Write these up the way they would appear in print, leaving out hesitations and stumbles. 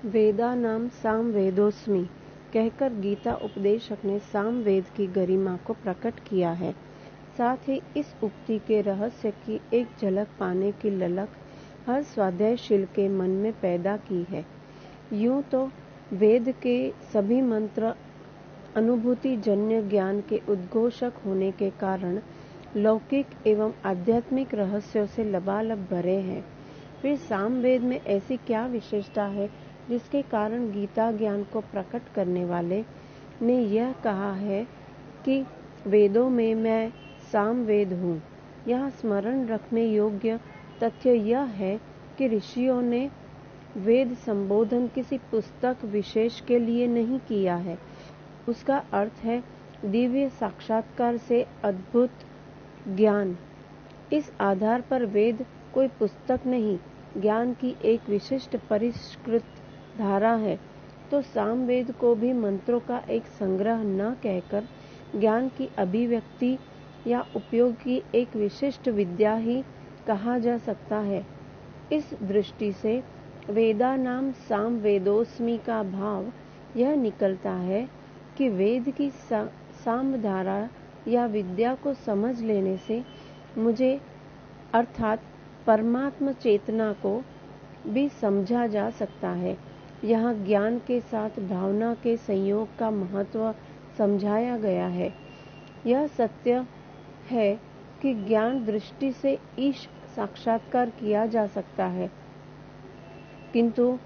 वेदानां सामवेदोऽस्मि कहकर गीता उपदेशक ने सामवेद की गरिमा को प्रकट किया है। साथ ही इस उक्ति के रहस्य की एक झलक पाने की ललक हर स्वाध्यायशील के मन में पैदा की है। यूं तो वेद के सभी मंत्र अनुभूति जन्य ज्ञान के उद्घोषक होने के कारण लौकिक एवं आध्यात्मिक रहस्यों से लबालब भरे हैं। फिर सामवेद में ऐसी क्या विशेषता है जिसके कारण गीता ज्ञान को प्रकट करने वाले ने यह कहा है कि वेदों में मैं सामवेद हूँ। यहाँ स्मरण रखने योग्य तथ्य यह है कि ऋषियों ने वेद संबोधन किसी पुस्तक विशेष के लिए नहीं किया है। उसका अर्थ है दिव्य साक्षात्कार से अद्भुत ज्ञान। इस आधार पर वेद कोई पुस्तक नहीं, ज्ञान की एक विशिष्ट परिष्कृत धारा है। तो सामवेद को भी मंत्रों का एक संग्रह न कहकर ज्ञान की अभिव्यक्ति या उपयोग की एक विशिष्ट विद्या ही कहा जा सकता है। इस दृष्टि से वेदानां सामवेदोऽस्मि का भाव यह निकलता है कि वेद की सामधारा या विद्या को समझ लेने से मुझे अर्थात परमात्म चेतना को भी समझा जा सकता है। यहाँ ज्ञान के साथ भावना के संयोग का महत्व समझाया गया है। यह सत्य है कि ज्ञान दृष्टि से ईश साक्षात्कार किया जा सकता है, किंतु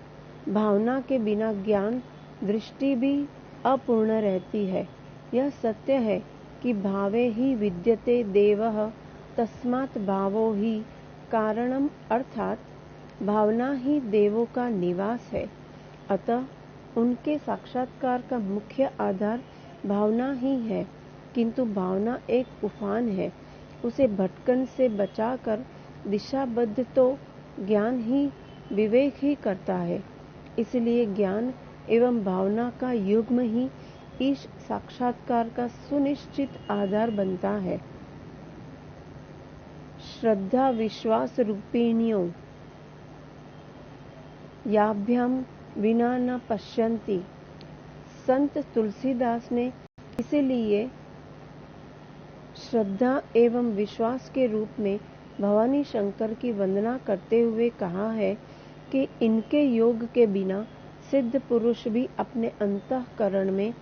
भावना के बिना ज्ञान दृष्टि भी अपूर्ण रहती है। यह सत्य है कि भावे ही विद्यते देवः तस्मात् भावो ही कारणम, अर्थात भावना ही देवों का निवास है। अतः उनके साक्षात्कार का मुख्य आधार भावना ही है, किंतु भावना एक उफान है। उसे भटकन से बचाकर दिशाबद्ध तो ज्ञान ही विवेक ही करता है। इसलिए ज्ञान एवं भावना का युग्म ही ईश साक्षात्कार का सुनिश्चित आधार बनता है। श्रद्धा विश्वास रूपिण्यो याभ्याम विना न पश्यन्ति। संत तुलसीदास ने इसीलिए श्रद्धा एवं विश्वास के रूप में भवानी शंकर की वंदना करते हुए कहा है कि इनके योग के बिना सिद्ध पुरुष भी अपने अंतःकरण में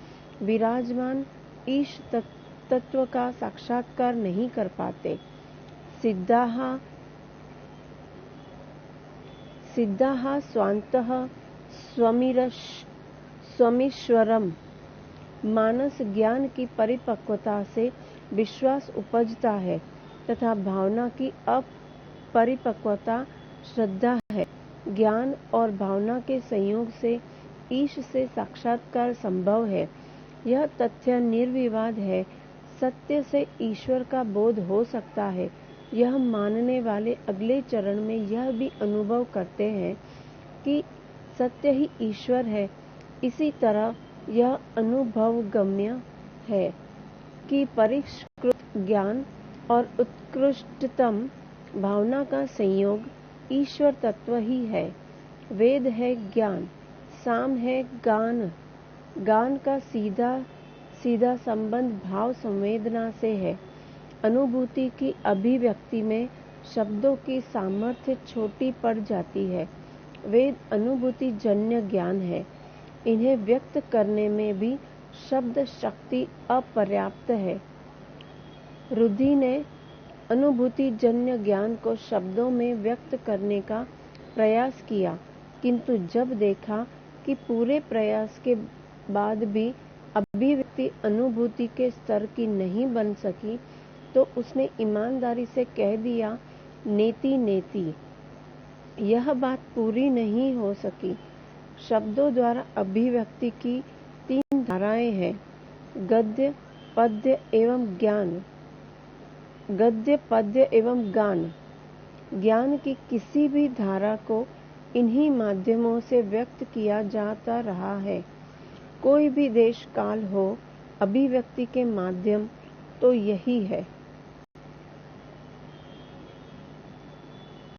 विराजमान ईश तत्व का साक्षात्कार नहीं कर पाते। सिद्धाः स्वान्तः स्वमीश्वरम्। मानस ज्ञान की परिपक्वता से विश्वास उपजता है तथा भावना की अपरिपक्वता श्रद्धा है। ज्ञान और भावना के संयोग से ईश से साक्षात्कार संभव है। यह तथ्य निर्विवाद है। सत्य से ईश्वर का बोध हो सकता है। यह मानने वाले अगले चरण में यह भी अनुभव करते हैं कि सत्य ही ईश्वर है। इसी तरह यह अनुभव गम्य है कि परिष्कृत ज्ञान और उत्कृष्टतम भावना का संयोग ईश्वर तत्व ही है। वेद है ज्ञान, साम है गान। गान का सीधा संबंध भाव संवेदना से है। अनुभूति की अभिव्यक्ति में शब्दों की सामर्थ्य छोटी पड़ जाती है। वेद अनुभूति जन्य ज्ञान है। इन्हें व्यक्त करने में भी शब्द शक्ति अपर्याप्त है। रुधि ने अनुभूति जन्य ज्ञान को शब्दों में व्यक्त करने का प्रयास किया, किंतु जब देखा कि पूरे प्रयास के बाद भी अभिव्यक्ति अनुभूति के स्तर की नहीं बन सकी, तो उसने ईमानदारी से कह दिया, नेति नेति। यह बात पूरी नहीं हो सकी। शब्दों द्वारा अभिव्यक्ति की 3 धाराएं हैं, गद्य पद्य एवं ज्ञान। गद्य पद्य एवं गान। ज्ञान की किसी भी धारा को इन्हीं माध्यमों से व्यक्त किया जाता रहा है। कोई भी देश काल हो, अभिव्यक्ति के माध्यम तो यही है।